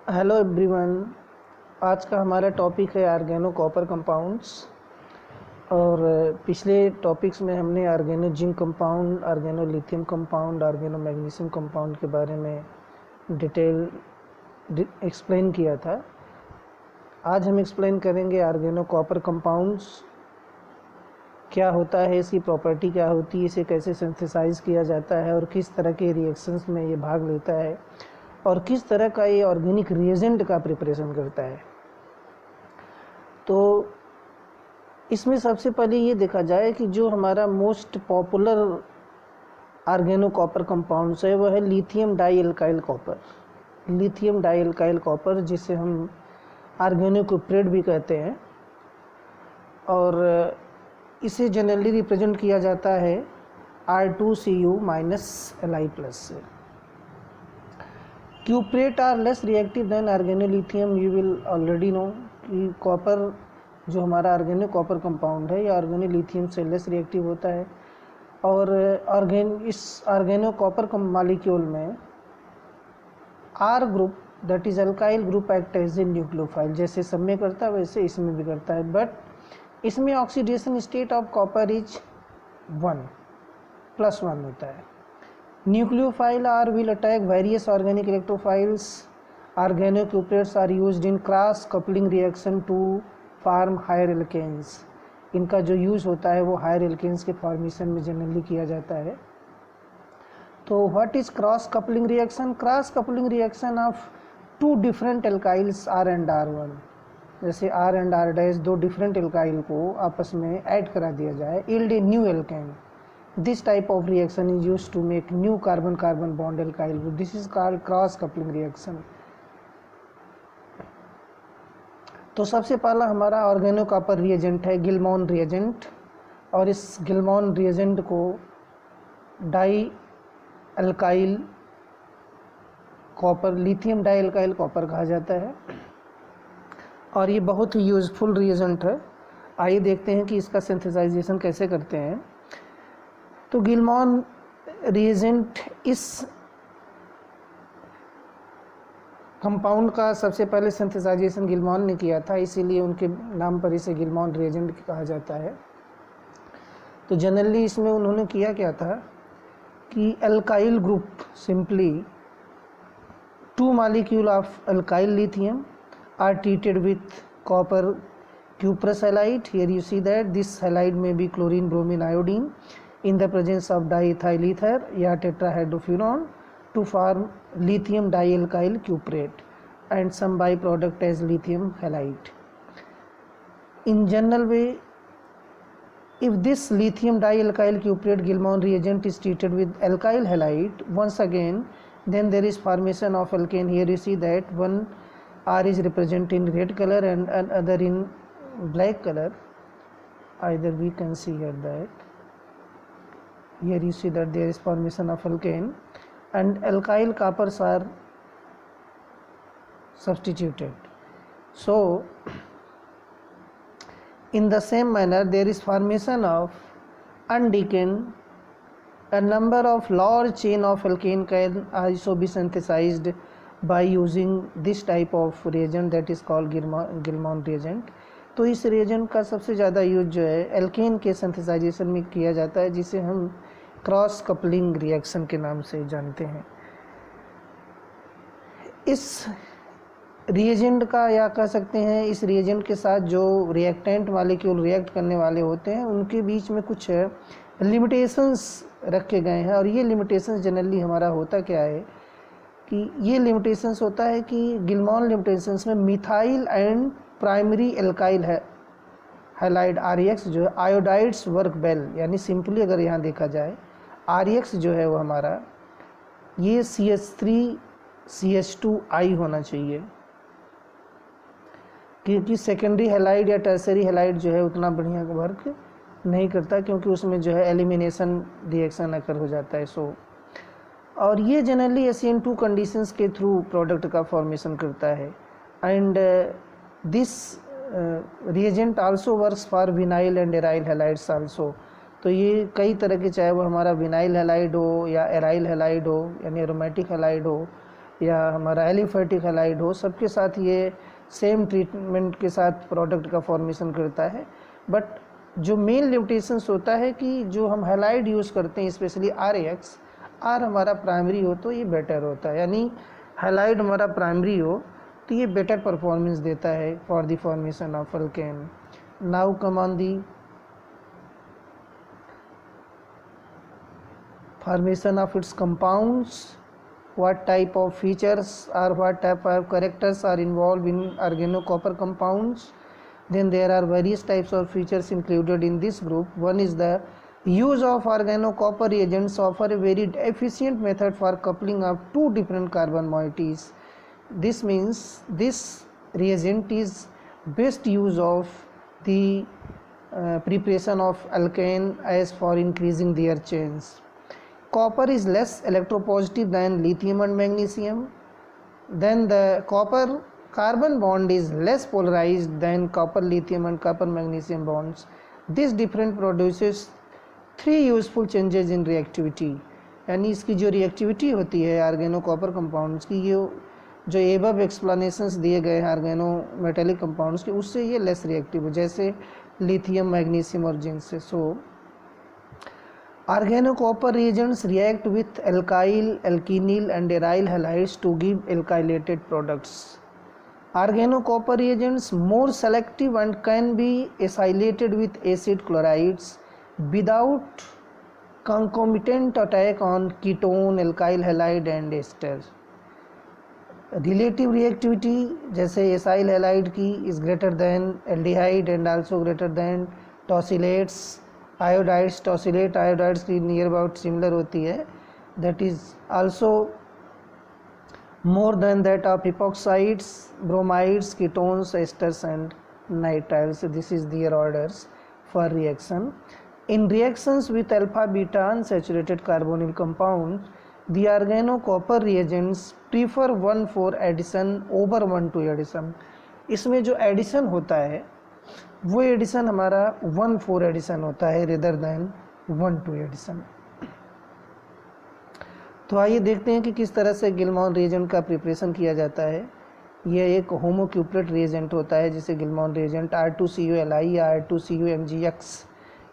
Hello everyone. आज का हमारा टॉपिक है ऑर्गेनो कॉपर कंपाउंड्स। और पिछले टॉपिक्स में हमने organo zinc compound, organo lithium compound, organo magnesium compound के बारे में डिटेल एक्सप्लेन किया था। आज हम एक्सप्लेन करेंगे ऑर्गेनो कॉपर कंपाउंड्स क्या होता है, इसकी प्रॉपर्टी क्या होती है, इसे कैसे सिंथेसाइज किया जाता है और किस तरह के रिएक्शंस में ये भाग लेता है और किस तरह का ये ऑर्गेनिक रिएजेंट का प्रिपरेशन करता है। तो इसमें सबसे पहले ये देखा जाए कि जो हमारा most popular organo copper compounds है वह है lithium di alkyl copper. Lithium di alkyl copper जिसे हम ऑर्गेनो क्यूप्रेट भी कहते हैं, और इसे जनरली रिप्रेजेंट किया जाता है R2Cu-Li+ से। Cuprate are less reactive than organolithium. You will already know कि कॉपर जो हमारा ऑर्गेनो कॉपर कंपाउंड है या ऑर्गेनोलिथियम से लेस रिएक्टिव होता है। और इस ऑर्गेनो कॉपर मॉलिक्यूल में R group that is alkyl group act as a nucleophile. जैसे सब में करता है वैसे इसमें भी करता है, बट इसमें oxidation state of copper is 1+1 होता है। Nucleophile R will attack various organic electrophiles. Organocuprates are used in cross coupling reaction to form higher alkanes. इनका जो यूज़ होता है वो हायर एल्केन्स के फॉर्मेशन में जनरली किया जाता है। तो what is cross coupling reaction? Cross coupling reaction of two different alkyls R and R1। जैसे R एंड R' दो डिफरेंट एल्काइल को आपस में ऐड करा दिया जाए, yield a new alkane. This type of reaction is used to make new carbon-carbon bond alkyl group. This is called cross coupling reaction. तो सबसे पहला हमारा ऑर्गेनो कॉपर रिएजेंट है गिलमॉन रिएजेंट, और इस गिलमॉन रिएजेंट को die alkyl copper, lithium die alkyl copper कहा जाता है, और ये बहुत ही यूजफुल रिएजेंट है। आइए देखते हैं कि इसका सिंथेसाइजेशन कैसे करते हैं। तो गिलमॉन रिएजेंट इस कंपाउंड का सबसे पहले सिंथेसाइजेशन गिलमॉन ने किया था, इसीलिए उनके नाम पर इसे गिलमॉन रिएजेंट कहा जाता है। तो जनरली इसमें उन्होंने किया क्या था कि alkyl group, simply 2 molecule of alkyl lithium are treated with copper cuprous halide. Here you see that this halide may be chlorine, bromine, iodine in the presence of diethyl ether या tetrahydrofuran to form lithium dialkyl cuprate and some byproduct as lithium halide. In general way, if this lithium dialkyl cuprate Gilman reagent is treated with alkyl halide, once again then there is formation of alkane. Here you see that one R is represented in red color and another in black color. Either we can see here that here you see that there is formation of alkane and alkyl coppers are substituted. So in the same manner there is formation of undecane. A number of large chain of alkane can also be synthesized by using this type of reagent that is called Gilman reagent. तो इस reagent का सबसे ज़्यादा use जो है alkene के सिंथेसाइजेशन में किया जाता है, जिसे हम क्रॉस कपलिंग रिएक्शन के नाम से जानते हैं। इस रिएजेंट का या कह सकते हैं इस रिएजेंट के साथ जो रिएक्टेंट मॉलिक्यूल रिएक्ट करने वाले होते हैं उनके बीच में कुछ लिमिटेशंस रखे गए हैं, और ये लिमिटेशंस जनरली हमारा होता क्या है कि ये लिमिटेशंस होता है कि गिलमॉन लिमिटेशंस में मिथाइल एंड प्राइमरी एल्काइल है हाइलाइड RX जो है आयोडाइड्स वर्क वेल। यानी सिंपली अगर यहाँ देखा जाए RX जो है वो हमारा ये CH3CH2I होना चाहिए, क्योंकि सेकेंडरी हेलाइड या टर्सरी हेलाइड जो है उतना बढ़िया वर्क नहीं करता, क्योंकि उसमें जो है एलिमिनेशन रिएक्शन अकर हो जाता है। सो और ये जनरली SN2 कंडीशंस के थ्रू प्रोडक्ट का फॉर्मेशन करता है। And this reagent also works for vinyl and aryl halides also. तो ये कई तरह के, चाहे वो हमारा विनाइल हेलाइड हो या एराइल हेलाइड हो यानी एरोमेटिक हेलाइड हो या हमारा एलिफेटिक हैलाइड हो, सबके साथ ये सेम ट्रीटमेंट के साथ प्रोडक्ट का फॉर्मेशन करता है। बट जो मेन लिमिटेशंस होता है कि जो हम हैलाइड यूज़ करते हैं स्पेशली RX, आर हमारा प्राइमरी हो तो ये बेटर होता है, यानी हैलाइड हमारा प्राइमरी हो तो ये बेटर परफॉर्मेंस देता है for the formation of alkane. Now come on the formation of its compounds, what type of features or what type of characters are involved in organocopper compounds. Then there are various types of features included in this group. One is the use of organocopper reagents offer a very efficient method for coupling of two different carbon moieties. This means this reagent is best use of the preparation of alkane as for increasing their chains. Copper is less electropositive than lithium and magnesium. Then the copper carbon bond is less polarized than copper lithium and copper magnesium bonds. This difference produces three useful changes in reactivity. यानी इसकी जो reactivity होती है आर्गेनो copper compounds की, ये जो above explanations दिए गए हैं आर्गेनो मेटेलिक कंपाउंड्स के, उससे ये लेस रिएक्टिव हो, जैसे लिथियम, मैग्नीशियम और जिंक से। सो organocopper reagents react with alkyl, alkenyl and aryl halides to give alkylated products. Organocopper reagents more selective and can be acylated with acid chlorides without concomitant attack on ketone, alkyl halide and ester. Relative reactivity जैसे acyl halide की is greater than aldehyde and also greater than tosylates. Iodides, tosylate iodides की near about similar होती है, that is also more than that of epoxides, bromides, ketones, esters and nitriles. This is their orders for reaction. In reactions with alpha beta unsaturated carbonyl compound, the organocopper reagents prefer 1,4 addition over 1,2 addition. इसमें जो addition होता है वो addition हमारा 1,4 addition होता है rather than 1,2 addition. तो आइए देखते हैं कि किस तरह से गिलमॉन रिएजेंट का प्रिपरेशन किया जाता है. यह एक होमोक्यूपलेट रिएजेंट होता है जिसे गिलमॉन रिएजेंट R2CuLi या R2CuMgX,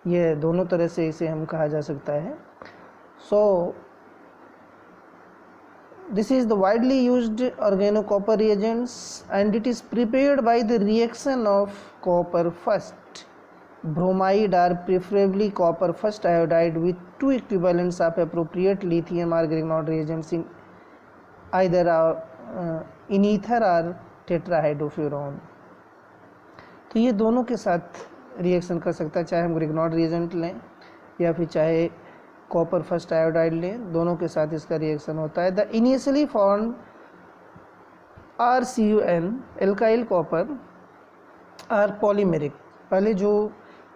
ये दोनों तरह से इसे हम कहा जा सकता है. सो this is the widely used organocopper reagents and it is prepared by the reaction of copper first bromide or preferably copper first iodide with two equivalents of appropriate lithium or grignard reagents in either in ether or tetrahydrofuran. तो ये दोनों के साथ reaction कर सकता है, चाहे हम ग्रिग्नॉड रिएजेंट लें या फिर चाहे कॉपर फर्स्ट आयोडाइड लें, दोनों के साथ इसका रिएक्शन होता है. The initially form RCuN alkyl copper are polymeric. पहले जो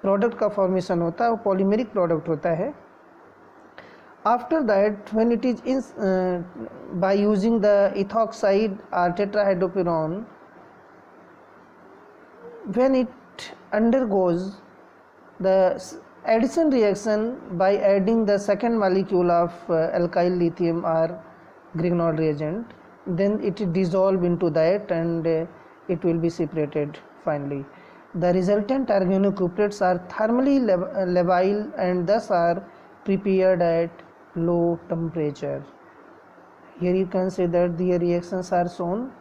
प्रोडक्ट का फॉर्मेशन होता है वो पॉलीमेरिक प्रोडक्ट होता है. After that when it is in by using the ethoxide और tetrahydropyran, when it undergoes the addition reaction by adding the second molecule of alkyl lithium or grignard reagent, then it is dissolved into that and it will be separated finally. The resultant organocuprates are thermally labile and thus are prepared at low temperature. Here you can see that the reactions are shown.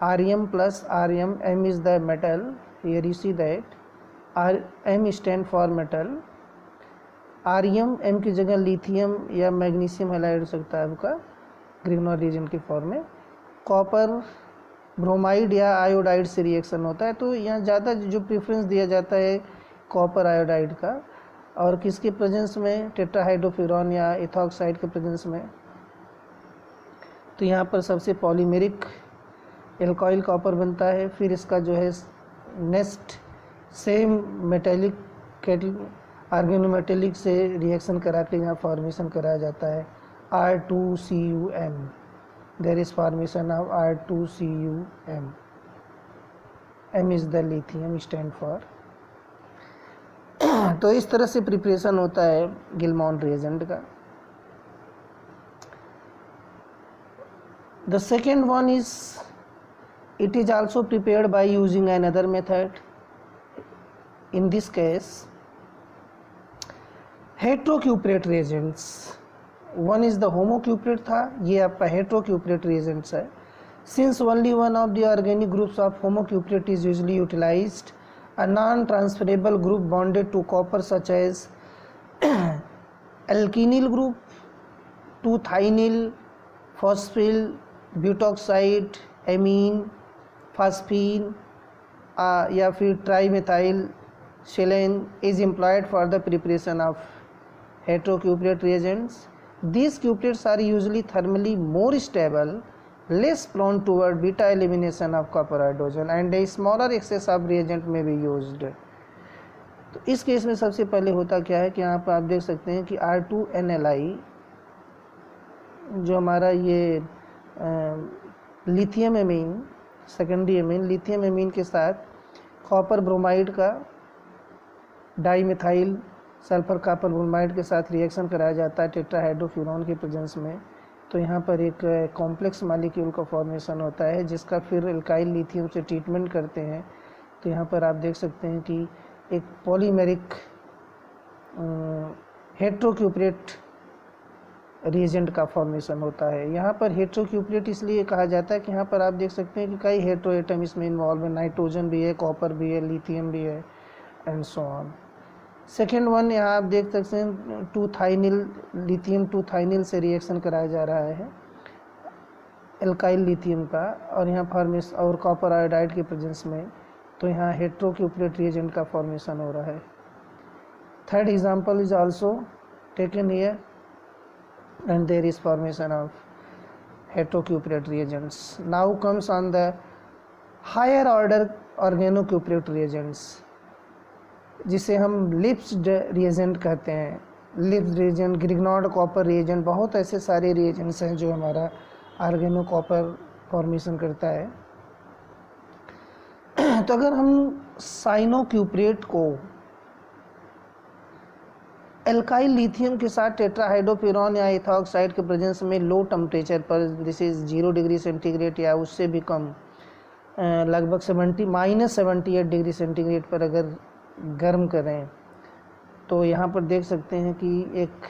Rm plus Rm, M is the metal. Here you see that M stand for metal. R M M की जगह lithium या magnesium halide हो सकता है आपका ग्रिग्नॉड reagent के form में. Copper bromide या आयोडाइड से रिएक्शन होता है, तो यहाँ ज़्यादा जो प्रेफरेंस दिया जाता है कॉपर आयोडाइड का, और किसके प्रेजेंस में, टेट्राहाइड्रोफिरॉन या इथॉक्साइड के प्रेजेंस में. तो यहाँ पर सबसे पॉलीमेरिक एल्काइल कॉपर बनता है. फिर इसका जो है नेक्स्ट सेम मेटेलिक ऑर्गेनोमेटेलिक से रिएक्शन करा के यहाँ फॉर्मेशन कराया जाता है R2CuM. There is formation of R2CuM. M is the lithium stand for. तो इस तरह से प्रिपरेशन होता है गिलमॉन रिएजेंट का. The second one is, it is also prepared by using another method. In this case, हेट्रोक्यूपरेट reagents. One is the homocuprate था, ये आपका हेट्रोक्यूपरेट reagents है. Since only one of the organic groups of homocuprate is usually utilized, a non-transferable group bonded to copper such as alkenyl group, 2-thioneal, phosphyl, butoxide, amine, phosphine या फिर trimethyl सेलेन is employed for the preparation of heterocuprate reagents. These cuprates are usually thermally more stable, less prone toward beta elimination of copper hydrogen, and a smaller excess of reagent may be used. तो इस case में सबसे पहले होता क्या है कि यहाँ पर आप देख सकते हैं कि R2NLI जो हमारा ये lithium amine, secondary amine, lithium amine के साथ कॉपर ब्रोमाइड का डाईमिथाइल सल्फर कॉपर ब्रोमाइड के साथ रिएक्शन कराया जाता है टेट्राहाइड्रोफ्यूरॉन के प्रेजेंस में. तो यहाँ पर एक कॉम्प्लेक्स मॉलिक्यूल का फॉर्मेशन होता है जिसका फिर एल्काइल लिथियम से ट्रीटमेंट करते हैं. तो यहाँ पर आप देख सकते हैं कि एक पॉलीमेरिक हेट्रोक्यूपरेट रिएजेंट का फॉर्मेशन होता है. यहाँ पर हेट्रोक्यूपरेट इसलिए कहा जाता है कि यहाँ पर आप देख सकते हैं कि कई हेट्रो एटम इसमें इन्वॉल्व है, नाइट्रोजन भी है, कॉपर भी है, लिथियम भी है, and so on. Second one यहाँ आप देख सकते हैं 2-thioneal, लिथियम 2-thioneal से रिएक्शन कराया जा रहा है एल्काइल लिथियम का, और यहाँ फॉर्मेशन और कॉपर आयोडाइड के प्रेजेंस में. तो यहाँ हेट्रोक्यूपरेट रिएजेंट का फॉर्मेशन हो रहा है. Third example is also taken here and there is formation of heterocuprate reagents. Now comes on the higher order organocuprate reagents जिसे हम लिप्स्ड रिएजेंट कहते हैं. लिप्स रिएजेंट, ग्रिग्नॉड कॉपर रिएजेंट, बहुत ऐसे सारे रिएजेंट्स हैं जो हमारा ऑर्गेनो कॉपर फॉर्मेशन करता है. तो अगर हम साइनोक्यूपरेट को एल्काइल लिथियम के साथ टेट्राहाइड्रोफ्यूरॉन या इथॉक्साइड के प्रेजेंस में लो टेम्परेचर पर, दिस इज 0 डिग्री सेंटीग्रेड या उससे भी कम, लगभग -78 डिग्री सेंटीग्रेड पर अगर गर्म करें, तो यहाँ पर देख सकते हैं कि एक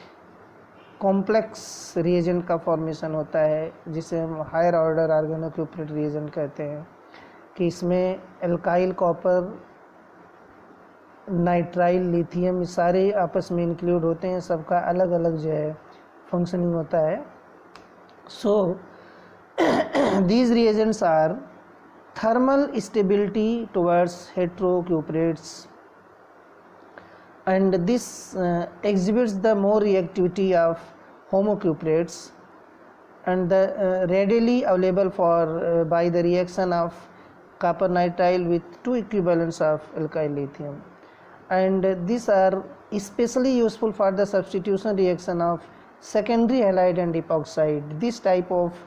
कॉम्प्लेक्स रिएजेंट का फॉर्मेशन होता है जिसे हम हायर ऑर्डर ऑर्गेनोक्यूपरेट रिएजेंट कहते हैं. कि इसमें एल्काइल कॉपर, नाइट्राइल लिथियम सारे आपस में इंक्लूड होते हैं, सबका अलग अलग जो है फंक्शनिंग होता है. So these reagents are thermal stability towards heterocuprates and this exhibits the more reactivity of homocuprates and the readily available for by the reaction of copper nitrile with 2 equivalents of alkyl lithium, and these are especially useful for the substitution reaction of secondary halide and epoxide. This type of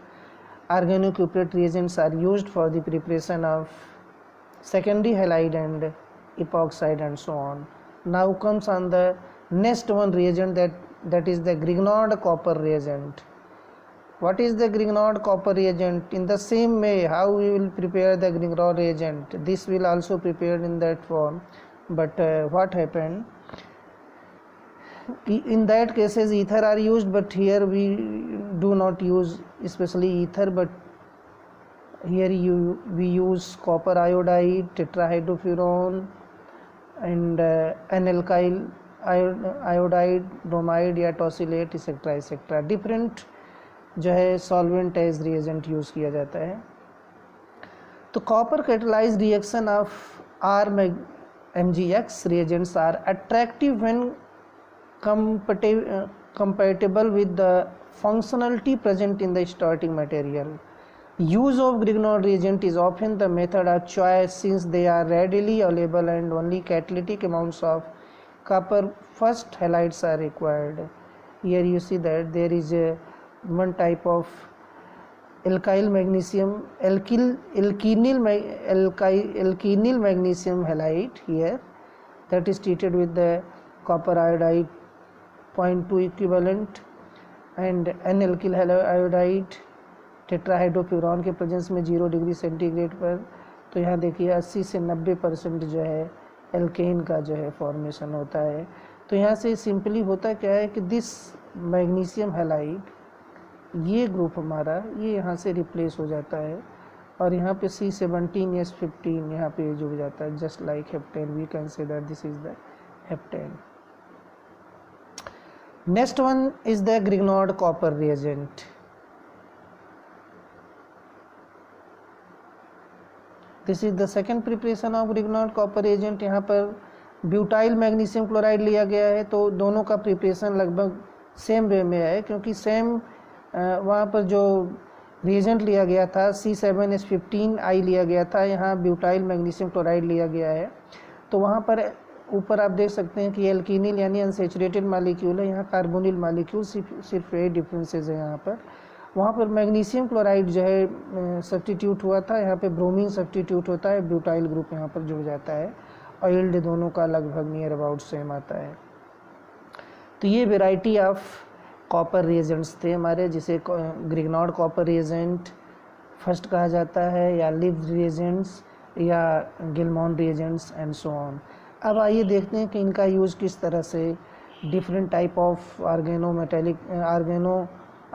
organocuprate reagents are used for the preparation of secondary halide and epoxide and so on. Now comes on the next one reagent, that is the Grignard copper reagent. What is the Grignard copper reagent? In the same way how we will prepare the Grignard reagent, this will also prepared in that form, but what happened in that cases, ether are used, but here we do not use especially ether, but here we use copper iodide, tetrahydrofuran and N-alkyl iodide, bromide या टॉसिलेट etcetera etcetera. Different जो है solvent as reagent use किया जाता है. तो copper catalyse reaction of RMgX reagents are attractive when compatible with the functionality present in the starting material. Use of Grignard reagent is often the method of choice since they are readily available and only catalytic amounts of copper first halides are required. Here you see that there is one type of alkyl magnesium, alkenyl magnesium halide here, that is treated with the copper iodide 0.2 equivalent and N-alkyl iodide tetrahydrofuran के presence में 0 degree centigrade पर, तो यहाँ देखिए 80 से 90% जो है alkene का जो है फॉर्मेशन होता है। तो यहाँ से सिंपली होता क्या है कि दिस मैग्नीशियम हैलाइड, ये ग्रुप हमारा ये यहाँ से रिप्लेस हो जाता है और यहाँ पे C17H15 यहाँ पे जुड़ जाता है, just like heptane we consider this is the heptane. Next one is the Grignard copper reagent. This is the second preparation of Grignard copper agent. यहाँ पर ब्यूटाइल मैग्नीशियम क्लोराइड लिया गया है, तो दोनों का प्रिपरेशन लगभग सेम वे में है, क्योंकि सेम वहाँ पर जो रिएजेंट लिया गया था C7H15I लिया गया था, यहाँ ब्यूटाइल मैग्नीशियम क्लोराइड लिया गया है। तो वहाँ पर ऊपर आप देख सकते हैं कि एल्कीनिल यानी अनसेचुरेटेड मालिक्यूल है, यहाँ कार्बोनिल मालिक्यूल, सिर्फ ये डिफरेंसेस है यहाँ पर। वहाँ पर मैग्नीशियम क्लोराइड जो है सब्स्टिट्यूट हुआ था, यहाँ पे ब्रोमीन सब्स्टिट्यूट होता है, ब्यूटाइल ग्रुप यहाँ पर जुड़ जाता है और यील्ड दोनों का लगभग नियर अबाउट सेम आता है। तो ये वेराइटी ऑफ कॉपर रिएजेंट्स थे हमारे, जिसे ग्रिग्नॉर्ड कॉपर रिएजेंट फर्स्ट कहा जाता है, या लिव रिएजेंट्स, या गिलमॉन रिएजेंट्स एंड सो ऑन। अब आइए देखते हैं कि इनका यूज़ किस तरह से different type of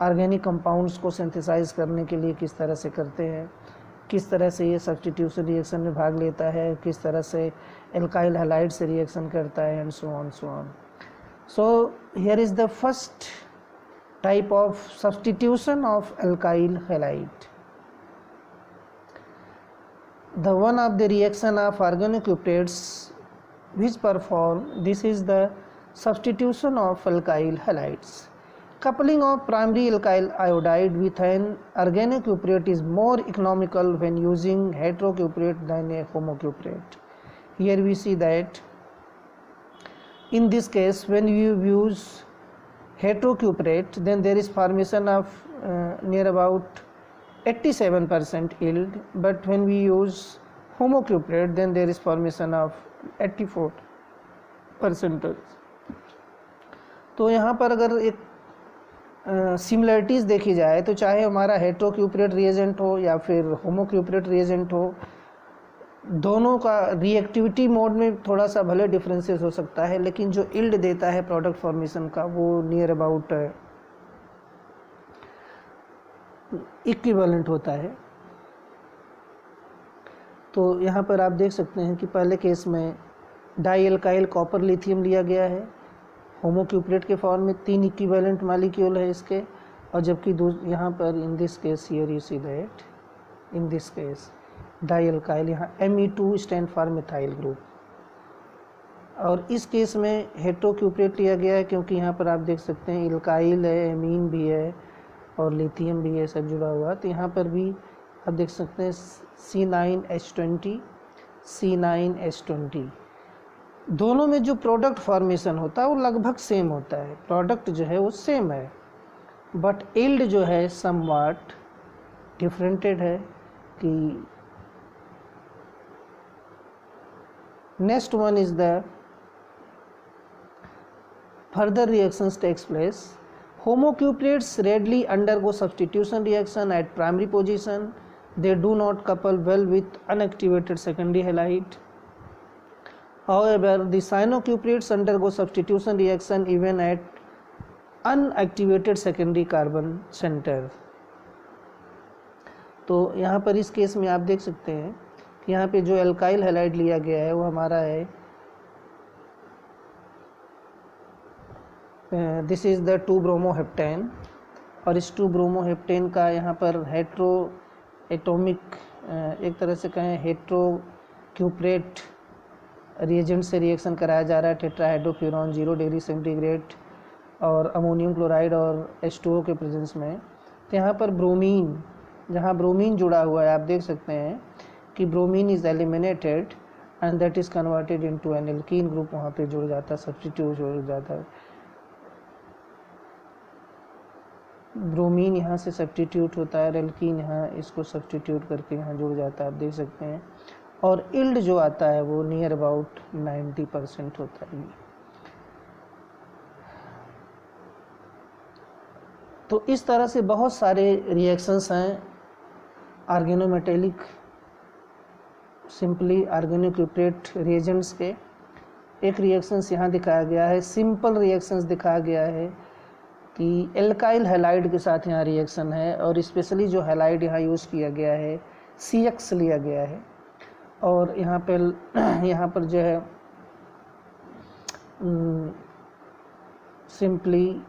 organic compounds को सिंथेसाइज करने के लिए किस तरह से करते हैं, किस तरह से ये सब्स्टिट्यूशन रिएक्शन में भाग लेता है, किस तरह से एल्काइल हैलाइड से रिएक्शन करता है and so on so on. So here is the first type of substitution of alkyl halide. The one of the reaction of organocuprides which perform, this is the substitution of alkyl halides. Coupling of primary alkyl iodide with an organocuprate is more economical when using heterocuprate than a homocuprate. Here we see that in this case when you use heterocuprate, then there is formation of near about 87% yield, but when we use homocuprate, then there is formation of 84%. तो यहाँ पर अगर एक similarities देखी जाए तो चाहे हमारा हेटेरोक्यूपरेट रिएजेंट हो या फिर होमोक्यूपरेट रिएजेंट हो, दोनों का रिएक्टिविटी मोड में थोड़ा सा भले डिफरेंसेस हो सकता है, लेकिन जो यील्ड देता है प्रोडक्ट फॉर्मेशन का वो नियर अबाउट इक्विवेलेंट होता है। तो यहाँ पर आप देख सकते हैं कि पहले केस में डाई एल्काइल कॉपर लिथियम लिया गया है होमोक्यूपरेट के फॉर्म में, 3 इक्विवेलेंट मालिक्यूल है इसके, और जबकि यहाँ पर in this case here you see that in this case di alkyl, यहाँ Me2 stand for methyl group, और इस केस में हेटेरोक्यूपरेट लिया गया है क्योंकि यहाँ पर आप देख सकते हैं एल्काइल है, एमीन भी है और लिथियम भी है, सब जुड़ा हुआ। तो यहाँ पर भी आप देख सकते हैं C9H20 C9H20, दोनों में जो प्रोडक्ट फॉर्मेशन होता है वो लगभग सेम होता है, प्रोडक्ट जो है वो सेम है, बट यील्ड जो है समवाट डिफरेंटेड है। कि next one is the further reactions takes place. Homocuprates readily undergo substitution reaction at primary position. They do not couple well with unactivated secondary halide. However, the cyanocuprates undergo substitution reaction even at unactivated secondary carbon center. तो यहाँ पर इस case में आप देख सकते हैं यहाँ पे जो एल्काइल हैलाइड लिया गया है वो हमारा है दिस इज़ द 2-ब्रोमोहेप्टेन, और इस 2-ब्रोमोहेप्टेन का यहाँ पर हेट्रो एटॉमिक एक तरह से कहें हेट्रोक्यूपरेट रिएजेंट से रिएक्शन कराया जा रहा है, टेट्राहाइड्रोफ्यूरॉन 0 डिग्री सेंटीग्रेड और अमोनियम क्लोराइड और H2O के प्रेजेंस में। तो यहाँ पर ब्रोमीन, जहाँ ब्रोमीन जुड़ा हुआ है आप देख सकते हैं कि bromine is eliminated and that is converted into an alkene group, वहाँ पे जुड़ जाता है, सब्स्टिट्यूट हो जाता है। ब्रोमीन यहाँ से सब्स्टिट्यूट होता है, एल्कीन यहाँ इसको सब्स्टिट्यूट करके यहाँ जुड़ जाता है, आप देख सकते हैं, और यील्ड जो आता है वो नियर अबाउट 90% होता है। तो इस तरह से बहुत सारे रिएक्शंस हैं ऑर्गेनोमेटेलिक सिंपली ऑर्गेनोक्यूपरेट रिएजेंट्स के। एक रिएक्शंस यहाँ दिखाया गया है, सिंपल रिएक्शंस दिखाया गया है कि एल्काइल हैलाइड के साथ यहाँ रिएक्शन है, और स्पेशली जो हैलाइड यहाँ यूज़ किया गया है CX लिया गया है। और यहाँ पर जो है simply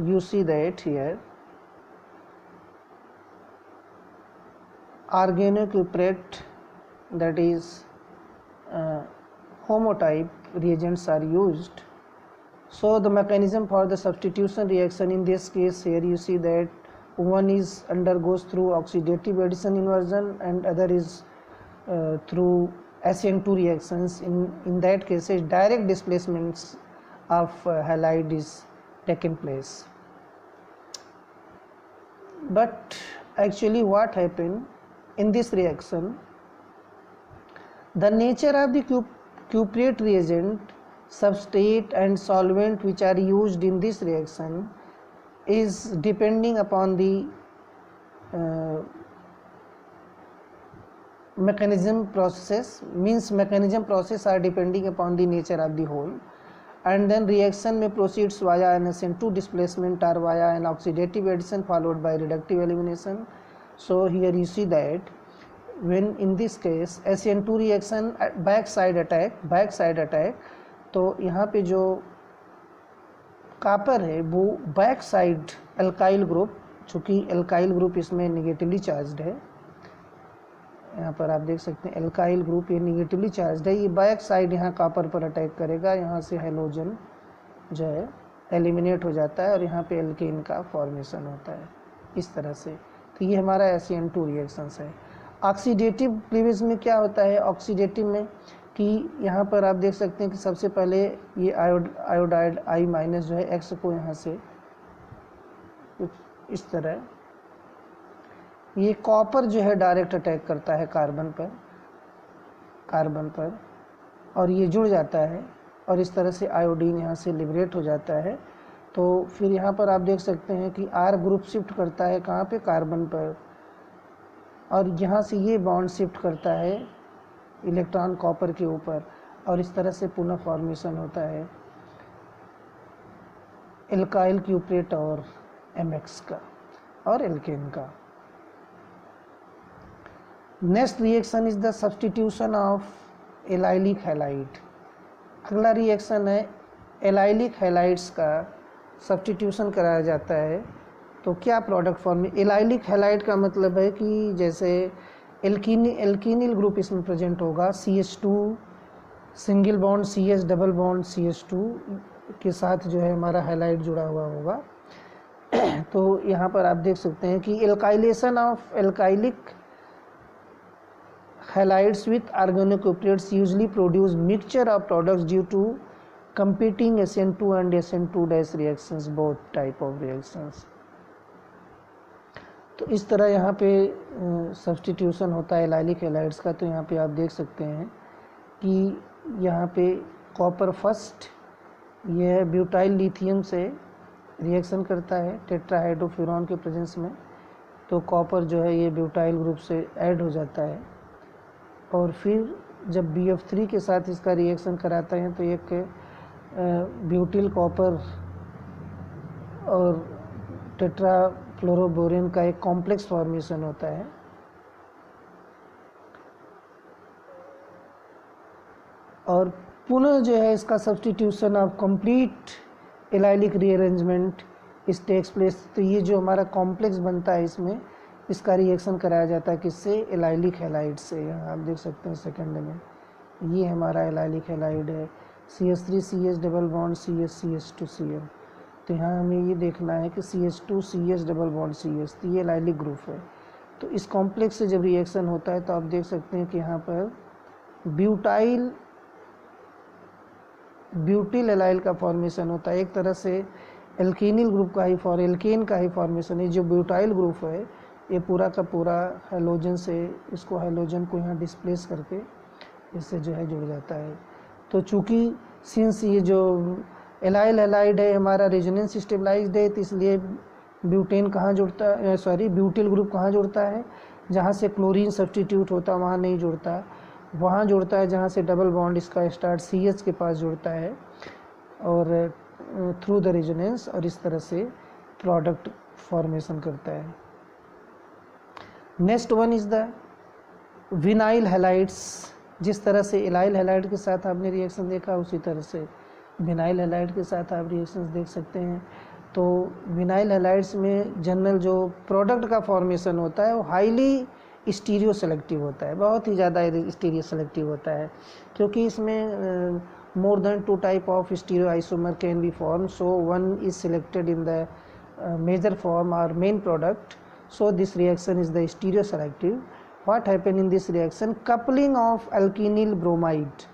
you see that here organocuprate, that is homotype reagents are used. So the mechanism for the substitution reaction in this case, here you see that one is undergoes through oxidative addition inversion and other is through SN2 reactions. In that case direct displacements of halide is taken place. But actually what happened in this reaction, the nature of the cuprate reagent, substrate and solvent which are used in this reaction is depending upon the mechanism process, means mechanism process are depending upon the nature of the whole, and then reaction may proceeds via an SN2 displacement or via an oxidative addition followed by reductive elimination. So here you see that when in this case SN2 reaction backside attack, तो यहाँ पे जो copper है वो back side alkyl group, चूँकि alkyl group इसमें negatively charged है, यहाँ पर आप देख सकते हैं एल्काइल ग्रुप ये निगेटिवली चार्ज्ड है, ये बैक साइड यहाँ कापर पर अटैक करेगा, यहाँ से हैलोजन जो है एलिमिनेट हो जाता है और यहाँ पे एल्केन का फॉर्मेशन होता है इस तरह से। तो ये हमारा SN2 रिएक्शंस है। ऑक्सीडेटिव क्लीवेज में क्या होता है, ऑक्सीडेटिव में कि यहाँ पर आप देख सकते हैं कि सबसे पहले ये आयोडाइड I- जो है X को यहाँ से कुछ इस तरह ये कॉपर जो है डायरेक्ट अटैक करता है कार्बन पर और ये जुड़ जाता है और इस तरह से आयोडीन यहाँ से लिबरेट हो जाता है। तो फिर यहाँ पर आप देख सकते हैं कि R ग्रुप शिफ्ट करता है कहाँ पे, कार्बन पर, और यहाँ से ये बॉन्ड शिफ्ट करता है इलेक्ट्रॉन कॉपर के ऊपर और इस तरह से पुनः फॉर्मेशन होता है एल्काइल क्यूप्रेट और MX का और एल्केन का। Next reaction is the substitution of allylic halide. अगला रिएक्शन है एलाइलिक हैलाइड्स का सब्स्टिट्यूशन कराया जाता है। तो क्या प्रोडक्ट फॉर्म में एलाइलिक हैलाइड का मतलब है कि जैसे एल्कीनिल ग्रुप इसमें प्रेजेंट होगा, CH2 single bond CH double bond CH2 के साथ जो है हमारा हैलाइड जुड़ा हुआ होगा। तो यहाँ पर आप देख सकते हैं कि alkylation of alkylic halides with organocuprates usually produce mixture of products due to competing SN2 and SN2- reactions, both type of reactions। तो इस तरह यहाँ पे सब्स्टिट्यूशन होता है एलाइलिक हैलाइड्स का। तो यहाँ पे आप देख सकते हैं कि यहाँ पे कॉपर फर्स्ट यह ब्यूटाइल लिथियम से रिएक्शन करता है टेट्राहाइड्रोफ्यूरॉन के प्रेजेंस में। तो कॉपर जो है ये ब्यूटाइल ग्रुप से ऐड हो जाता है और फिर जब BF3 के साथ इसका रिएक्शन कराते हैं तो एक ब्यूटिल कॉपर और टेट्राफ्लोरोबोरेन का एक कॉम्प्लेक्स फॉर्मेशन होता है। और पुनः जो है इसका substitution of complete allylic rearrangement इस टेक्स प्लेस। तो ये जो हमारा कॉम्प्लेक्स बनता है इसमें इसका रिएक्शन कराया जाता है किससे, एलाइलिक हैलाइड से। यहाँ आप देख सकते हैं सेकंड में ये हमारा एलाइलिक हैलाइड है CH3 CH double bond CH CH2 Cl। तो यहाँ हमें ये देखना है कि CH2 CH double bond CH, तो ये एलाइलिक ग्रुप है। तो इस कॉम्प्लेक्स से जब रिएक्शन होता है तो आप देख सकते हैं कि यहाँ पर ब्यूटिल एलाइल का फॉर्मेशन होता है। एक तरह से एल्केनिल ग्रुप का ही एल्केन का ही फॉर्मेशन है। जो ब्यूटाइल ग्रुप है ये पूरा का पूरा हैलोजन से इसको हैलोजन को यहाँ डिस्प्लेस करके इससे जो है जुड़ जाता है। तो चूँकि सिंस ये जो एलाइल हैलाइड है हमारा रेजोनेंस स्टेबलाइज्ड है तो इसलिए ब्यूटेन कहाँ जुड़ता है, सॉरी ब्यूटिल ग्रुप कहाँ जुड़ता है, जहाँ से क्लोरीन सब्स्टिट्यूट होता है वहाँ नहीं जुड़ता, वहाँ जुड़ता है जहाँ से डबल बॉन्ड इसका स्टार्ट CH के पास जुड़ता है और थ्रू द रेजोनेंस, और इस तरह से प्रोडक्ट फॉर्मेशन करता है। Next one is the vinyl halides. जिस तरह से इलाइल हैलाइड के साथ आपने रिएक्शन देखा, उसी तरह से विनाइल हैलाइड के साथ आप रिएक्शंस देख सकते हैं। तो विनाइल हैलाइड्स में जनरल जो प्रोडक्ट का फॉर्मेशन होता है वो हाईली स्टीरियो सेलेक्टिव होता है, बहुत ही ज़्यादा स्टीरियो सेलेक्टिव होता है, क्योंकि इसमें more than 2 type of stereoisomer can be formed, so one is selected in the major form or main product, so this reaction is the stereoselective. What happen in this reaction? Coupling of alkenyl bromide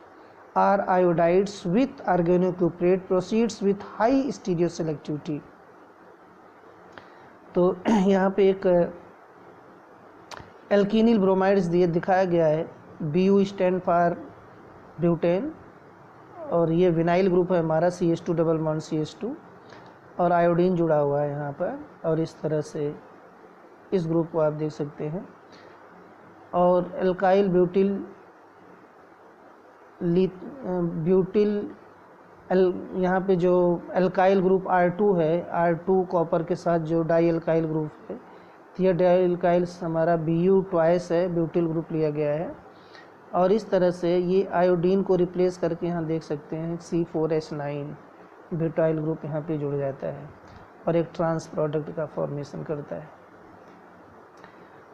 or iodides with organocuprate proceeds with high stereoselectivity. तो यहाँ पे एक alkenyl bromides दिखाया गया है, Bu stand for butane, और ये vinyl group है हमारा CH2 डबल बॉन्ड CH2, और आयोडीन जुड़ा हुआ है यहाँ पर, और इस तरह से इस ग्रुप को आप देख सकते हैं। और एल्काइल यहाँ पे जो एल्काइल ग्रुप R2 है, R2 कॉपर के साथ जो डाई एल्काइल ग्रुप है, तो यह डाई एल्काइल हमारा Bu ट्वाइस है, ब्यूटिल ग्रुप लिया गया है, और इस तरह से ये आयोडीन को रिप्लेस करके यहाँ देख सकते हैं C4H9 ब्यूटाइल ग्रुप यहाँ पे जुड़ जाता है और एक ट्रांस प्रोडक्ट का फॉर्मेशन करता है।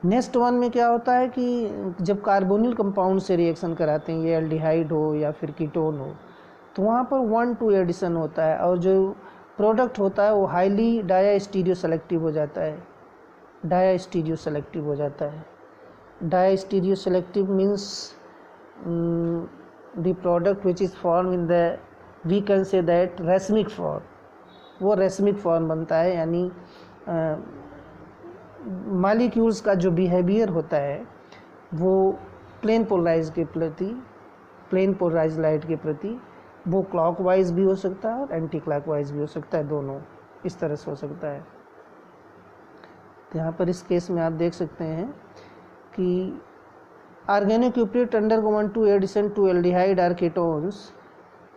नेक्स्ट वन में क्या होता है कि जब कार्बोनिल कंपाउंड से रिएक्शन कराते हैं, ये एल्डिहाइड हो या फिर कीटोन हो, तो वहाँ पर 1,2 एडिशन होता है और जो प्रोडक्ट होता है वो हाईली डाया स्टीरियो सेलेक्टिव हो जाता है, डाया स्टीरियो सेलेक्टिव हो जाता है। Diastereoselective means the product which is formed in the, we can say that racemic form, वो racemic form बनता है, यानी मॉलिक्यूल्स का जो बिहेवियर होता है वो प्लेन पोलराइज के प्रति, प्लेन पोलराइज लाइट के प्रति वो क्लॉकवाइज भी हो सकता है और एंटी क्लॉकवाइज भी हो सकता है, दोनों इस तरह से हो सकता है। तो यहाँ पर इस केस में आप देख सकते हैं कि organocuprate undergone 2 addition to aldehyde or ketones,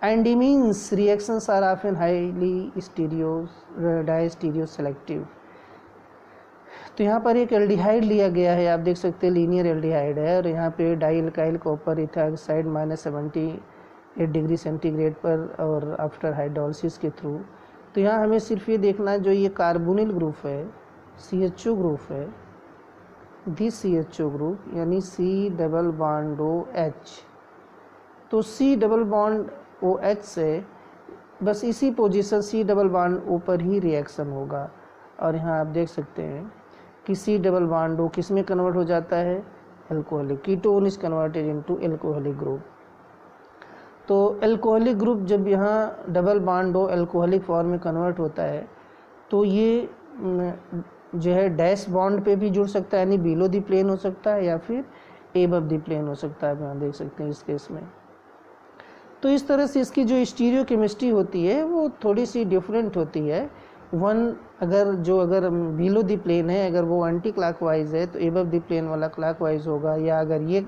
and amines reactions are often highly diastereoselective. तो यहाँ पर एक एल्डिहाइड लिया गया है, आप देख सकते हैं लीनियर एल्डिहाइड है, और यहाँ पे die alkyl copper ethoxide -78 degree centigrade पर और आफ्टर हाइड्रोलिसिस के थ्रू। तो यहाँ हमें सिर्फ ये देखना है, जो ये कार्बोनिल ग्रुप है, CHO ग्रुप है, दिस CHO ग्रुप यानी C डबल बॉन्ड OH, तो C डबल बॉन्ड OH से बस इसी position C double bond O पर ही रिएक्शन होगा। और यहाँ आप देख सकते हैं कि C डबल बॉन्ड O किस में कन्वर्ट हो जाता है, alcoholic, ketone is converted into alcoholic group. तो एल्कोहलिक ग्रुप जब यहाँ double bond O alcoholic form में कन्वर्ट होता है, तो ये जो है डैश बॉन्ड पे भी जुड़ सकता है, यानी बिलो दी प्लेन हो सकता है या फिर एबव दी प्लेन हो सकता है, आप यहाँ देख सकते हैं इस केस में। तो इस तरह से इसकी जो स्टीरियो केमिस्ट्री होती है वो थोड़ी सी डिफरेंट होती है। वन अगर बिलो दी प्लेन है, अगर वो एंटी क्लॉकवाइज है तो एबव दी प्लेन वाला क्लॉकवाइज होगा, या अगर ये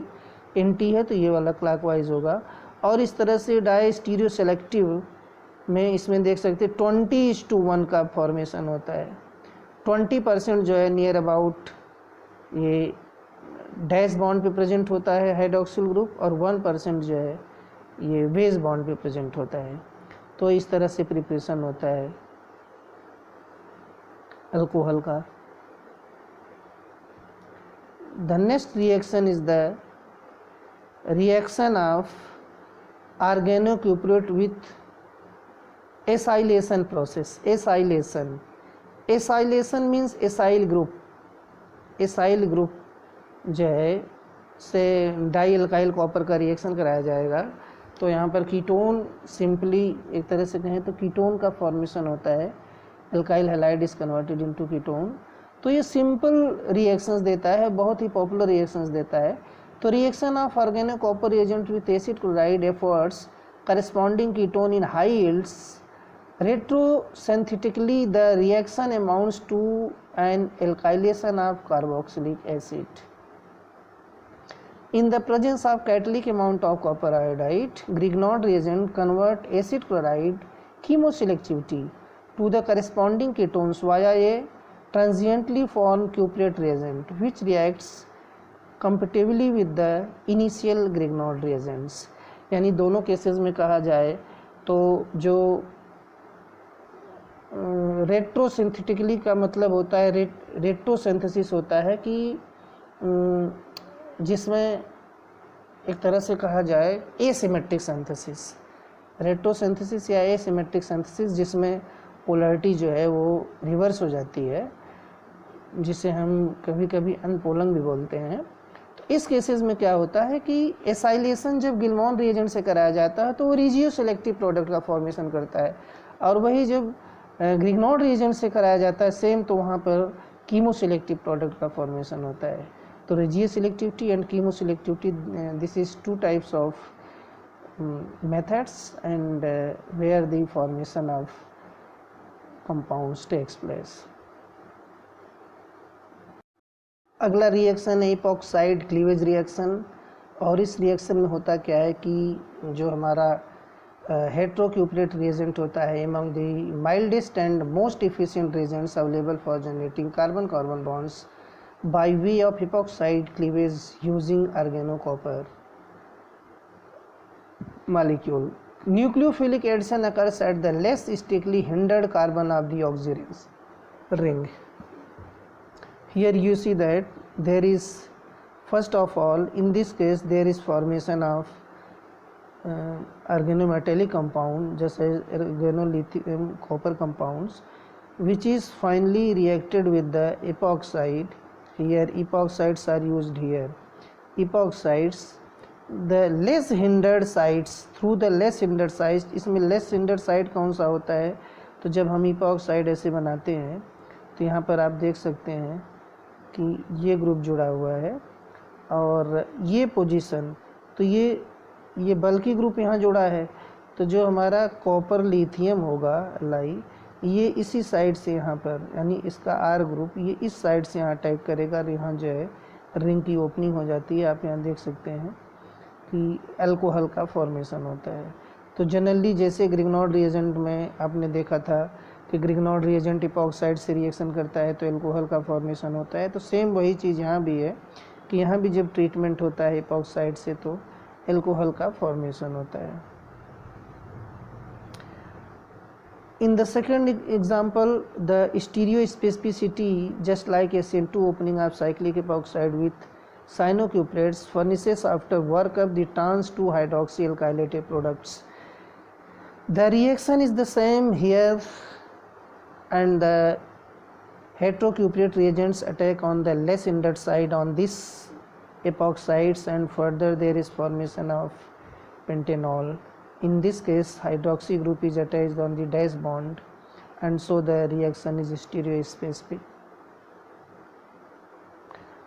एंटी है तो ये वाला क्लॉकवाइज होगा। और इस तरह से डाई स्टीरियो सेलेक्टिव में इसमें देख सकते हैं 20:1 का फॉर्मेशन होता है। 20% जो है नियर अबाउट ये डैश बॉन्ड पे प्रेजेंट होता है हाइड्रोक्सिल ग्रुप, और 1% जो है ये बेस बॉन्ड पे प्रेजेंट होता है। तो इस तरह से प्रिपरेशन होता है अल्कोहल का। The next reaction is the reaction of organocuprate with acylation process. Acylation means acyl group जो है से डाई एल्काइल कॉपर का रिएक्शन कराया जाएगा। तो यहाँ पर कीटोन, सिंपली एक तरह से कहें तो कीटोन का फॉर्मेशन होता है, alkyl halide is converted into ketone. तो ये सिंपल रिएक्शंस देता है, बहुत ही पॉपुलर रिएक्शंस देता है। तो reaction of organo copper reagent with acid chloride affords corresponding ketone in high yields Retrosynthetically, the reaction amounts to an alkylation of carboxylic acid. In the presence of catalytic amount of copper iodide, Grignard reagent convert acid chloride chemoselectivity to the corresponding ketones via a transiently formed cuprate reagent, which reacts competitively with the initial Grignard reagents. यानी दोनों cases में कहा जाए तो जो रेट्रोसिंथेटिकली का मतलब होता है, रेट्रोसिंथेसिस होता है कि जिसमें एक तरह से कहा जाए एसिमेट्रिक सिंथेसिस, रेट्रोसिंथेसिस या एसिमेट्रिक सिंथेसिस, जिसमें पोलैरिटी जो है वो रिवर्स हो जाती है, जिसे हम कभी कभी अनपोलंग भी बोलते हैं। तो इस केसेस में क्या होता है कि एसाइलेशन जब गिलमॉन रिएजेंट से कराया जाता है तो वो रिजियो सेलेक्टिव प्रोडक्ट का फॉर्मेशन करता है, और वही जब ग्रिग्नॉड रिएजेंट से कराया जाता है सेम, तो वहाँ पर कीमो सेलेक्टिव प्रोडक्ट का फॉर्मेशन होता है। तो regioselectivity and chemoselectivity, this is two types of methods and where the formation of compounds takes place. अगला रिएक्शन है इपॉक्साइड क्लीवेज रिएक्शन, और इस रिएक्शन में होता क्या है कि जो हमारा हेट्रोक्यूपरेट रिएजेंट होता है among the mildest and most efficient reagents available for generating carbon-carbon bonds by way of epoxide cleavage using organocopper molecule. Nucleophilic addition occurs at the less stickily hindered carbon of the auxiliary ring. Here you see that there is, first of all, in this case there is formation of organometallic compound, just as organolithium copper compounds, which is finally reacted with the epoxide. Here epoxides are used here. Epoxides, the less hindered sites, through the less hindered sites, इसमें less hindered site कौन सा होता है? तो जब हम epoxide ऐसे बनाते हैं तो यहाँ पर आप देख सकते हैं कि ये ग्रुप जुड़ा हुआ है और ये पोजीशन, तो ये बल्कि ग्रुप यहाँ जुड़ा है, तो जो हमारा कॉपर लिथियम होगा लाई, ये इसी साइड से यहाँ पर, यानी इसका आर ग्रुप ये इस साइड से यहाँ अटैक करेगा और यहाँ जो है रिंग की ओपनिंग हो जाती है। आप यहाँ देख सकते हैं कि अल्कोहल का फॉर्मेशन होता है। तो जनरली जैसे ग्रिग्नॉड रिएजेंट में आपने देखा था कि ग्रिग्नॉड रिएजेंट इपॉक्साइड से रिएक्शन करता है तो अल्कोहल का फॉर्मेशन होता है, तो सेम वही चीज़ यहाँ भी है कि यहाँ भी जब ट्रीटमेंट होता है इपॉक्साइड से तो अल्कोहल का फॉर्मेशन होता है। In the second example, the stereospecificity, just like SN2 opening of cyclic epoxide with cyanocuprates, furnishes after work of the trans 2 hydroxyalkylated products. The reaction is the same here, and the heterocuprate reagents attack on the less hindered side on this epoxides, and further there is formation of pentanol. In this case hydroxy group is attached on the dash bond, and so the reaction is stereospecific.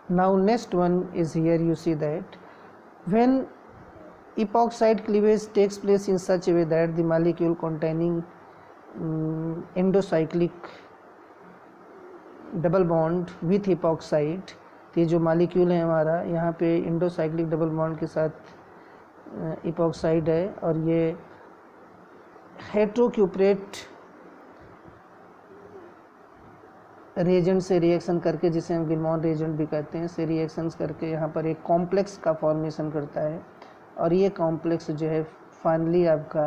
Now next one is, here you see that when epoxide cleavage takes place in such a way that the molecule containing endocyclic double bond with epoxide, ये जो molecule है हमारा, यहाँ पे endocyclic double bond के साथ epoxide है, और ये हेट्रोक्यूपरेट रिएजेंट से रिएक्शन करके, जिसे हम गिलमॉन रिएजेंट भी कहते हैं, से रिएक्शंस करके यहाँ पर एक कॉम्प्लेक्स का फॉर्मेशन करता है, और ये कॉम्प्लेक्स जो है फाइनली आपका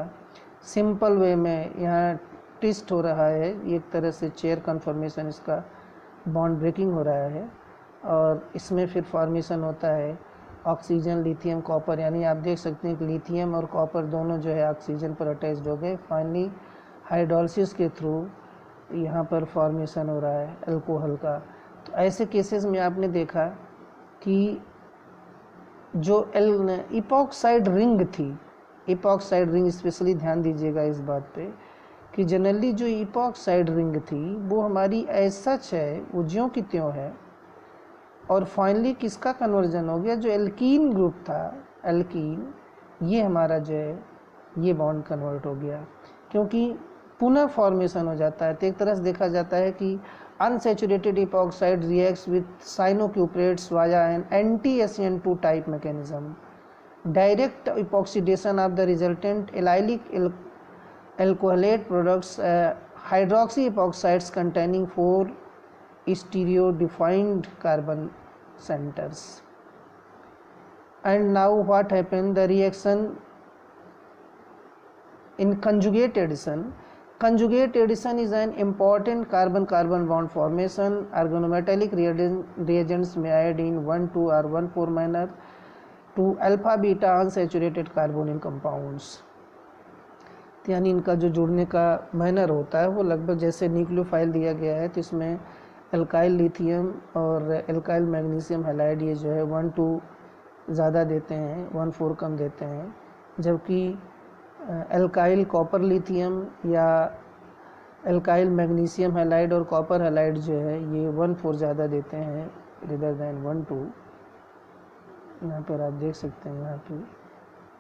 सिंपल वे में यहाँ ट्विस्ट हो रहा है, एक तरह से चेयर कन्फर्मेशन, इसका बॉन्ड ब्रेकिंग हो रहा है, और इसमें फिर फॉर्मेशन होता है ऑक्सीजन लिथियम कॉपर, यानी आप देख सकते हैं कि लिथियम और कॉपर दोनों जो है ऑक्सीजन पर अटैच्ड हो गए। फाइनली हाइड्रोलिसिस के थ्रू यहाँ पर फॉर्मेशन हो रहा है अल्कोहल का। तो ऐसे केसेस में आपने देखा कि जो इपॉक्साइड रिंग थी, इपॉक्साइड रिंग, स्पेशली ध्यान दीजिएगा इस बात पे कि जनरली जो इपॉक्साइड रिंग थी वो हमारी ऐसा है, वो ज्यों की त्यों है, और फाइनली किसका कन्वर्जन हो गया, जो एल्कीन ग्रुप था, एल्कीन, ये हमारा जो है ये बॉन्ड कन्वर्ट हो गया, क्योंकि पुनः फॉर्मेशन हो जाता है। तो एक तरह से देखा जाता है कि unsaturated epoxide reacts with cyanocuprates via an anti-SN2 type mechanism. Direct epoxidation of the resultant allylic alcoholate products, hydroxy epoxides containing 4 stereo-defined carbon centers. And now what happened? The reaction in conjugate addition. Conjugate addition is an important carbon-carbon bond formation. Organometallic reagents may add in 1,2 or 1,4 manner to alpha-beta unsaturated carbonyl compounds. यानी इनका जो जुड़ने का manner होता है वो लगभग जैसे न्यूक्लियोफाइल दिया गया है, तो इसमें एल्काइल लिथियम और एल्काइल मैग्नीशियम हैलाइड ये जो है 1,2 ज़्यादा देते हैं, 1,4 कम देते हैं, जबकि एल्काइल कॉपर लिथियम या एल्काइल मैग्नीशियम हैलाइड और कॉपर हैलाइड जो है ये 1,4 ज़्यादा देते हैं रेदर दैन 1,2। यहाँ पर आप देख सकते हैं, यहाँ पे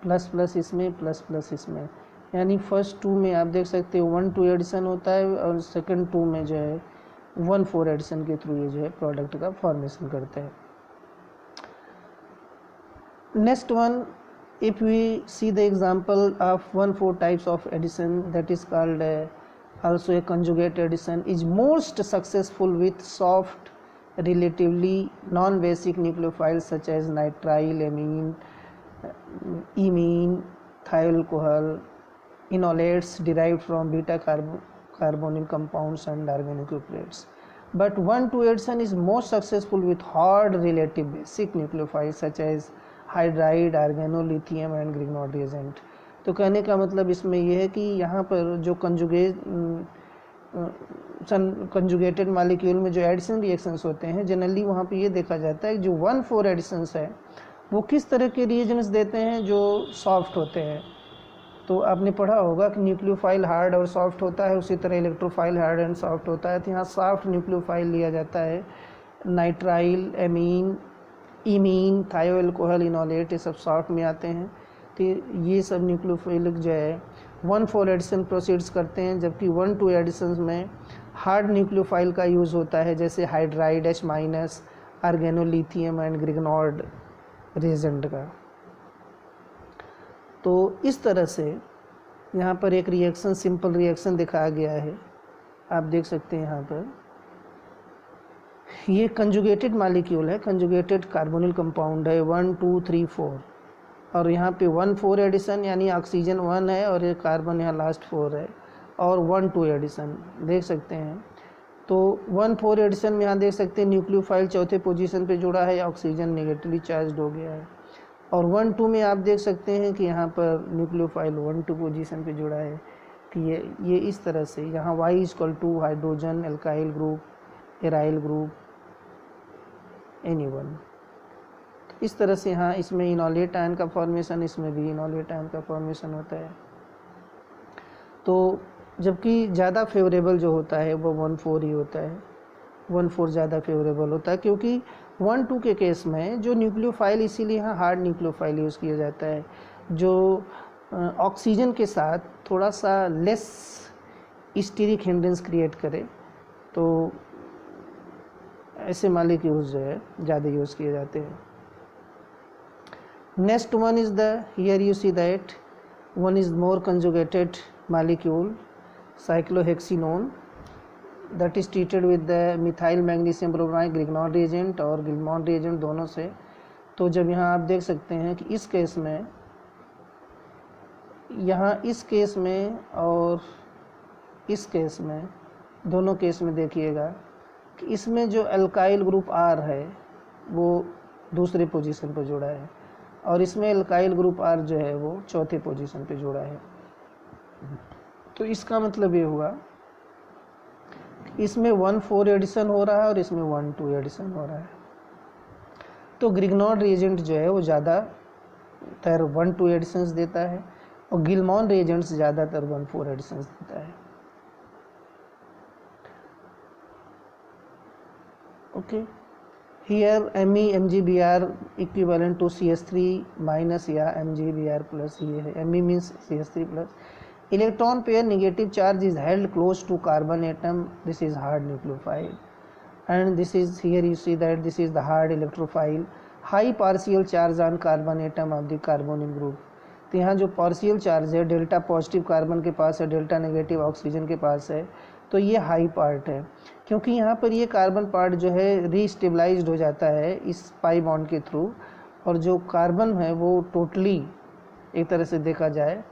प्लस प्लस इसमें, प्लस प्लस इसमें, यानी फर्स्ट 2 में आप देख सकते हो 1,2 एडिशन होता है और सेकंड 2 में जो है 1,4 एडिशन के थ्रू ये जो है प्रोडक्ट का फॉर्मेशन करते हैं। Next one, if we see the example of 1,4 types of addition, that is called also a conjugate addition, is most successful with soft relatively non-basic nucleophiles such as nitrile, amine, imine, thiol alcohol, enolates derived from beta carbonyl compounds and organonucleotides. But 1,2 addition is most successful with hard relative basic nucleophiles such as hydride, organo, lithium and Grignard reagent. तो कहने का मतलब इसमें यह है कि यहाँ पर जो कंजुगेटेड मालिक्यूल में जो एडिशन रिएक्शंस होते हैं, जनरली वहाँ पे ये देखा जाता है कि जो 1,4 एडिशंस है वो किस तरह के रिएजेंट्स देते हैं, जो सॉफ्ट होते हैं। तो आपने पढ़ा होगा कि न्यूक्लियोफाइल हार्ड और सॉफ्ट होता है, उसी तरह इलेक्ट्रोफाइल हार्ड एंड सॉफ्ट होता है। तो यहाँ सॉफ्ट न्यूक्लियोफाइल लिया जाता है, नाइट्राइल, एमीन, इमीन, थायो एल्कोहल, इनोलेट, ये सब सॉफ्ट में आते हैं। तो ये सब न्यूक्लियोफिलिक जो है 1,4 एडिशन प्रोसीड्स करते हैं, जबकि 1,2 एडिशंस में हार्ड न्यूक्लियोफाइल का यूज़ होता है, जैसे hydride, H-, organo, lithium and Grignard reagent का। तो इस तरह से यहाँ पर एक रिएक्शन, सिंपल रिएक्शन दिखाया गया है, आप देख सकते हैं। यहाँ पर ये कंजुगेटेड मालिक्यूल है, कंजुगेटेड कार्बोनिल कंपाउंड है 1, 2, 3, 4, और यहाँ पे 1,4 एडिशन यानी ऑक्सीजन 1 है और ये कार्बन यहाँ लास्ट 4 है, और 1,2 एडिशन देख सकते हैं। तो 1,4 एडिशन में यहाँ देख सकते हैं न्यूक्लियोफाइल चौथे पोजीशन पे जुड़ा है, ऑक्सीजन नेगेटिवली चार्ज हो गया है। और 1,2 में आप देख सकते हैं कि यहाँ पर न्यूक्लियोफाइल 1,2 पोजीशन पे जुड़ा है। कि ये इस तरह से यहाँ Y=2 hydrogen, alkyl group, aryl group, Any1। तो इस तरह से यहाँ इसमें इनोलेट आयन का फॉर्मेशन, इसमें भी इनोलेट आयन का फॉर्मेशन होता है। तो जबकि ज़्यादा फेवरेबल जो होता है वो 1,4 ही होता है, 1,4 ज़्यादा फेवरेबल होता है, क्योंकि 1,2 के केस में जो न्यूक्लियोफाइल, इसीलिए यहाँ हार्ड न्यूक्लियोफाइल यूज़ किया जाता है, जो ऑक्सीजन के साथ थोड़ा सा लेस स्टीरिक हिंड्रेंस क्रिएट करे। तो ऐसे मालिक्यूल्स जो है ज़्यादा यूज़ किए जाते हैं। Next one is the, here you see that one is more conjugated molecule, cyclohexenone, that is treated with the methyl magnesium bromide Grignard reagent और गिल्मॉन रिएजेंट दोनों से। तो जब यहाँ आप देख सकते हैं कि इस केस में, यहाँ इस केस में और इस केस में, दोनों केस में देखिएगा कि इसमें जो अल्काइल ग्रुप R है वो दूसरे पोजीशन पर जुड़ा है, और इसमें अल्काइल ग्रुप R जो है वो चौथे पोजीशन पे जुड़ा है। तो इसका मतलब ये हुआ कि इसमें 1,4 एडिशन हो रहा है और इसमें 1,2 एडिशन हो रहा है। तो ग्रिग्नॉड रिएजेंट जो है वो ज़्यादातर 1,2 एडिशंस देता है, और गिल्मॉन रिएजेंट्स ज़्यादातर 1,4 एडिशंस देता है। Okay, here MeMgBr equivalent to CH3 minus या MgBr प्लस, ये है Me means CH3 plus, Electron pair negative charge is held close to carbon atom. This is hard nucleophile, and this is, here you see that this is the hard electrophile. High partial charge on carbon atom of the carbonyl group. तो यहाँ जो partial charge है delta positive carbon के पास है, delta negative oxygen के पास है, तो ये हाई पार्ट है, क्योंकि यहाँ पर ये कार्बन पार्ट जो है रीस्टेबलाइज्ड हो जाता है इस पाई बॉन्ड के थ्रू, और जो कार्बन है वो टोटली एक तरह से देखा जाए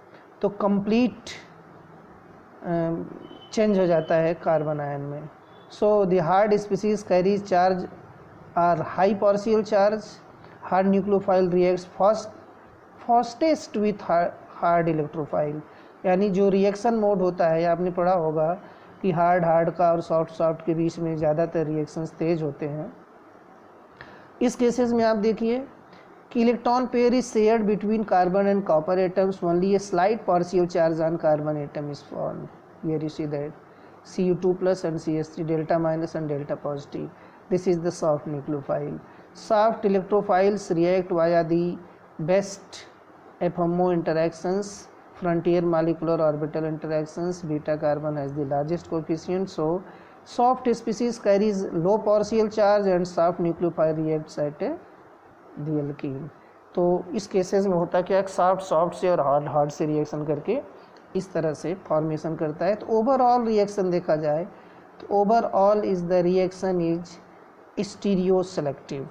तो कंप्लीट चेंज हो जाता है कार्बन आयन में. So the hard species carries charge are high partial charge. Hard nucleophile reacts fastest with hard electrophile. यानी जो रिएक्शन मोड होता है, आपने पढ़ा होगा कि हार्ड का और सॉफ्ट के बीच में ज़्यादातर रिएक्शंस तेज होते हैं. इस केसेस में आप देखिए कि electron pair is shared between carbon and copper atoms. Only a slight partial charge on carbon atom is formed. Here you see that Cu2+ and CH3, delta minus and delta positive. This is the soft nucleophile. Soft electrophiles react via the best FMO interactions, frontier molecular orbital interactions. Beta carbon has the largest coefficient, so soft species carries low partial charge and soft nucleophile reacts at the alkene. तो इस cases में होता क्या है, soft से और hard से reaction करके इस तरह से फॉर्मेशन करता है. तो ओवरऑल रिएक्शन देखा जाए तो overall is the reaction is stereo selective.